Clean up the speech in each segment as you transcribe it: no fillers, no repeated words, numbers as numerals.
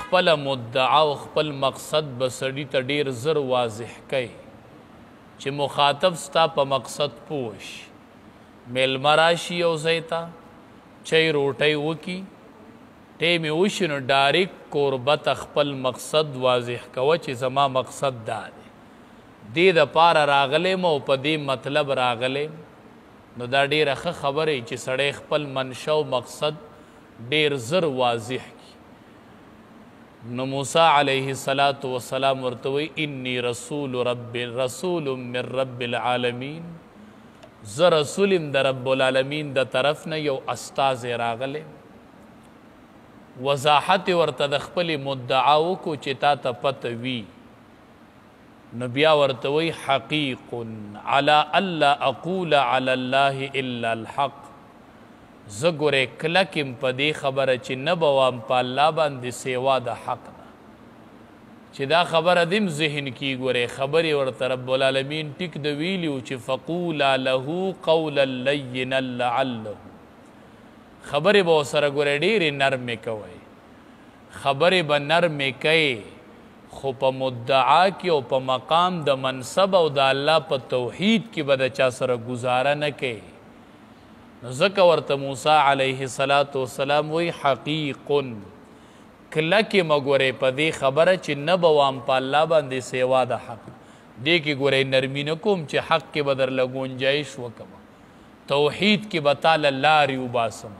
خپل مدعا او خپل مقصد به سړي ته ډېر زر واضح کوي چې مخاطب ستا په مقصد پوه شي. میلمه راشي یو ځای ته چای روټۍ وکړي ټیم یې وشي نو ډایرکټ کوربه ته خپل مقصد واضح کوه چې زما مقصد دا دی دې دپاره راغلی م او په دې مطلب راغلی نو دا ډېره ښه خبره چې سړی خپل منشا او مقصد ډېر زر واضح کړي. نو موسی علیه السلام ورته وایي انی رسول من رب العالمین، زه رسول یم د رب العالمین د طرف نه یو استازی راغلی. وضاحت ورته د خپلې مدعا وکړو چې تا ته پته وي. نو بیا ورته وایي حقیق علی الا اقول علی الله الا الحق، زه ګورې کلک یم په دې خبره چې نه به وایم په الله باندې سیوا د حق نه، چې دا خبره دې م ذهن کې ګورې خبرې ورته رب العالمین ټیک د ویلي و چې فقولا له قولا لینا لعله، خبرې به ورسره ګورې ډېرې نرمې کوئ، خبرې به نرمې کوئ خو په مدعا کې او په مقام د منصب او د الله په توحید کې به د چا سره ګزاره نه کوي. نو ځکه ورته موسی علیه السلام وایي حقیق کلکې مه ګورئ په دې خبره چې نه به وام په الله باندې سیوا د حق، دې کې ګورئ نرمي نه کوم چې حق کې به درله ګنجایش وکړم، توحید کې به تاله لارې وباسم،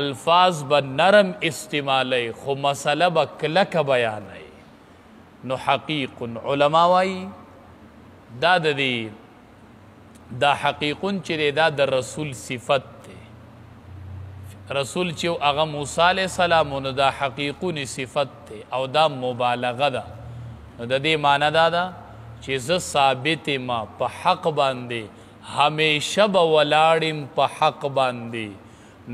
الفاظ به نرم استعمالی خو مسله به کلکه بیانوي. نو حقیق علما وایي دا د دې دا حقیقون چې دی دا د رسول صفت دی. رسول چې هغه موسی علیه السلام نو دا حقیقون صفت دی او دا مبالغه ده. نو د دې معنی دا ده چې زه ثابت ما په حق باندې همیشه به ولاړم په حق باندې،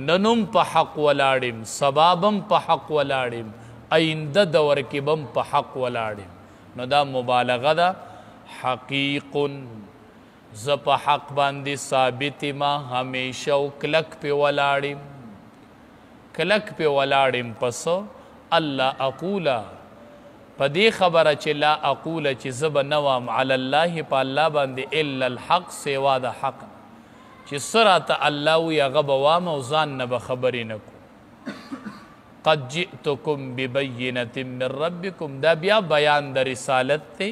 ننم په حق ولاړم، سبابم په حق ولاړم، آینده دور کې بم په حق ولاړم. نو دا مبالغه ده. حقیق زه په حق باندې ثابت ما همیشه او کلک پې ولاړم، کلک پې ولاړم پس الله اقوله په دې خبره چې لا اقوله چې زه به نه وام علی الله په الله باندې الا الحق سیوا د حق، چې څه راته الله وي هغه به وام او ځان نه به خبرې نه کوم. قد جئتکم ببینة من ربکم، دا بیا بیان د رسالت دی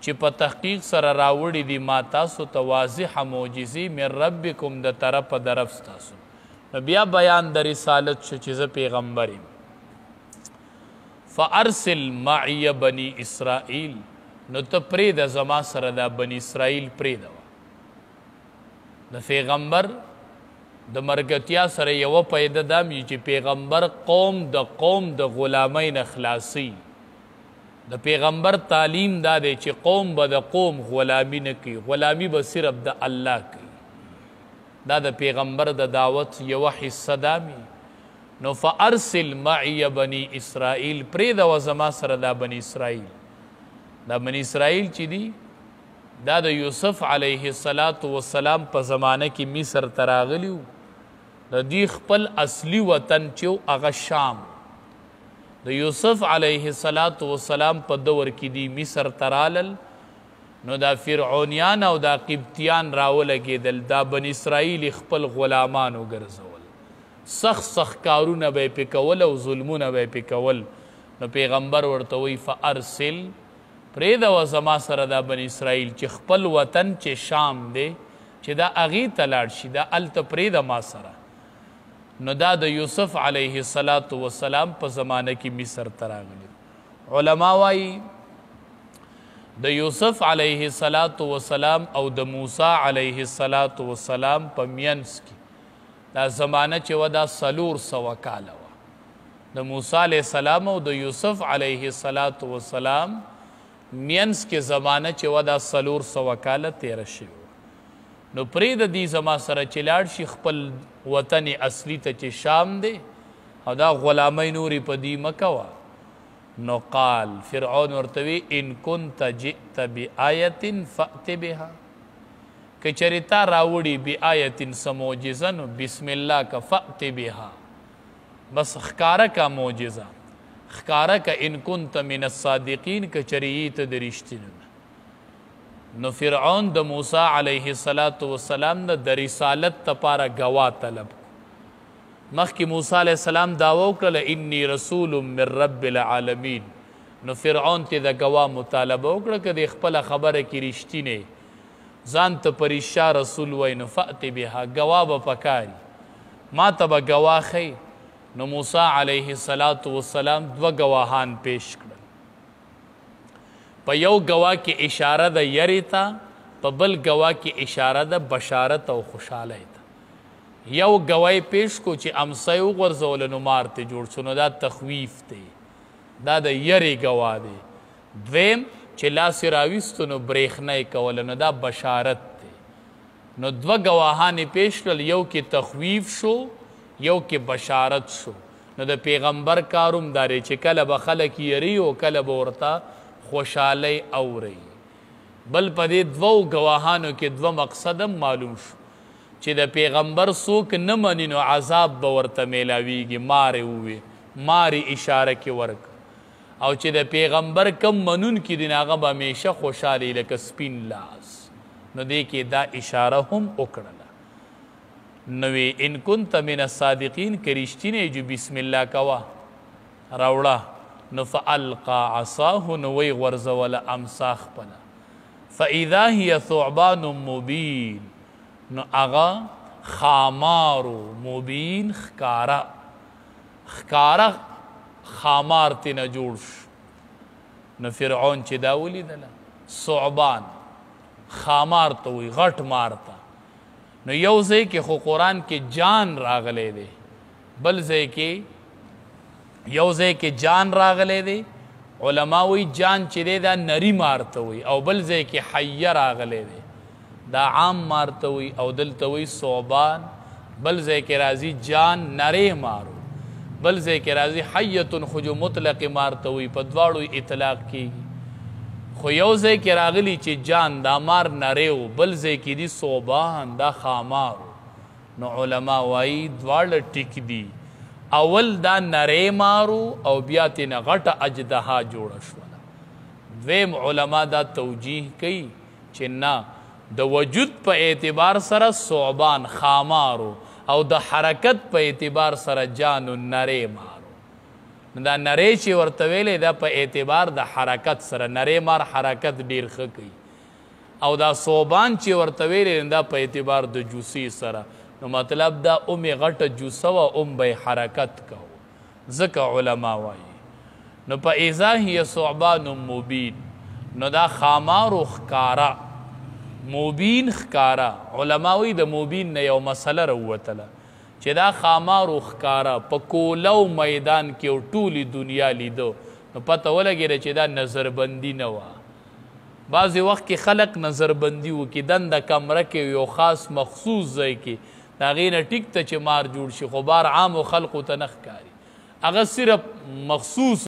چې په تحقیق سره راوړي دي ما تاسو ته واضحه معجزې من ربکم د طرفه د رب ستاسو. بیا بیان د رسالت شو چې زه پیغمبر یم. فارسل معی بني اسرائیل، نو ته پرېږده زما سره دا بني اسرائیل پرېږده. د پیغمبر د مرګتیا سره یوه پیده دا وي چې پیغمبر قوم د غلامۍ نه خلاصي. د پیغمبر تعلیم دا دی چې قوم به د قوم غلامي نه کوي، غلامي به صرف د الله کوي. دا د پیغمبر د دعوت یوه حصه دا وي. نو فارسل معی بني اسرائیل، پرېږده زما سره دا بني اسرائیل. دا بني اسرائیل چې دي دا د یوسف علیه السلام په زمانه کې مصر ته راغلي وو. د دوی خپل اصلي وطن چې و هغه شام. د یوسف علیه السلام په دور کې دی مصر ته رالل، نو دا فرعونیان او دا قبطیان راولګېدل، دا بني اسرائیل خپل غلامان وګرځول، سخت کارونه به یې پې کول او ظلمونه به یې پې کول. نو پیغمبر ورته وایي فارسل، پرېږده زما سره دا بني اسرائیل چې خپل وطن چې شام دی چې دا هغې ته لاړ شي، دا هلته پرېږده ما سره. نو دا د یوسف علیه السلام په زمانه کې مصر ته راغلی. علما وایي د یوسف علیه السلام او د موسی علیه السلام په منځ کې دا زمانه چې وه دا 400 کاله وه. د موسی علیه السلام او د یوسف علیه السلام منځ کې زمانه چې وه دا 400 کاله تیره شوې. نو پرېږده دې زما سره چې لاړ شي خپل وطن اصلي ته چې شام دی او دا غلامۍ نورې په دې مه کوه. نو قال فرعون ورته وی ان كنت جئت بآیة فأت بها، که چېرې تا راوړي بآیة څه معجزه نو بسم الله که فأت بها، بس ښکاره کا معجزه، ښکاره که ان کنت من الصادقین که چریی ته د رښتینو نو فرعون د موسی علیه السلام نه د رسالت دپاره ګواه طلب مخکې موسی علیه السلام دعوه وکړله انی رسول من رب العالمین نو فرعون ته د ګواه مطالبه وکړه که د خپله خبره کې رښتینې ځان ته په رښتیا رسول وی نو فأت بها ګواه به پکاري ما ته به ګواه ښیي نو موسی علیه السلام دوه ګواهان پیش کړل په یو ګواه کې اشاره ده یرې ته په بل ګواه کې اشاره ده بشارت او خوشحالی ته یو ګواه پیش کو چې امسی وغورځوله نو مار ته جوړ شو نو دا تخویف دی دا د یرې ګواه دی دویم چې لاس یې راویستو نو برېښنه یې کوله نو دا بشارت دی نو دوه ګواهانې پیش کړل یو کې تخویف شو یو کې بشارت شو نو د پیغمبر کاروم دا دی چې کله به خلک یری او کله به ورته خوشحالی اوري بل په دې دوو ګواهانو کې دوه مقصد هم معلوم شو چې د پیغمبر څوک نه مني نو عذاب به ورته میلاویږي مارې ووې مارې اشاره کې ورک او چې د پیغمبر کم منونکي دي نو هغه به همیشه خوشحالي لکه سپین لاس نو دې کې دا اشاره هم وکړله نو ان کنت من الصادقین که رښتینی جو بسم الله کوه راوړه نو فالقا عصاه نو وی غورځوله امسا خپله فاذا هي ثعبان مبین نو هغه خامارو مبین ښکاره خامار تینا جوړ شو نو فرعون چې دا ولیدله ثعبان خامار ته وی غټ مار ته نو یو ځای کې خو قرآن کې جان راغلی دی بل ځای کې یو ځای کې جان راغلی دی علما وی جان چې دی دا نری مار ته وی او بل ځای کې حیه راغلی دی دا عام مار ته وی او دلته وی ثعبان بل ځای کې راځي جان نری مارو بل ځای کې راځي حیتن خو جو مطلق مار ته وی په دواړو اطلاق کیږي خو یو ځای کې راغلی چې جان دا مار نری و بل ځای کې دي ثعبان دا خامارو نو علما وایي دواړه ټیک دي اول دا نری مارو او بیا تینا غټه اجدها جوړه شوله دویم علما دا توجیه کوي چې نه د وجود په اعتبار سره ثعبان خامارو او د حرکت په اعتبار سره جانو نری مارو دا نری چې ورته ویلی دا په اعتبار د حرکت سره نری مار حرکت ډیر ښه کوي او دا ثعبان چې ورته ویلی دا په اعتبار د جوسی سره نو مطلب دا اومې غټه جوسه وه اوم به حرکت کو ځکه علما وایي نو په اذا هي ثعبان مبین نو دا خامارو ښکاره مبین ښکاره علما وایي د مبین نه یو مسله راووتله چې دا خامارو ښکاره په کولو میدان کې او ټولې دنیا لیدو نو پته ولګېده چې دا نظربندي نه وه بعضې وخت کې خلک نظربندي وکړي دنده کمره کې یو خاص مخصوص ځای کې د هغې نه ټیک ته چې مار جوړ شي خو بار عامو خلقو ته نه ښکاري هغه صرف مخصوص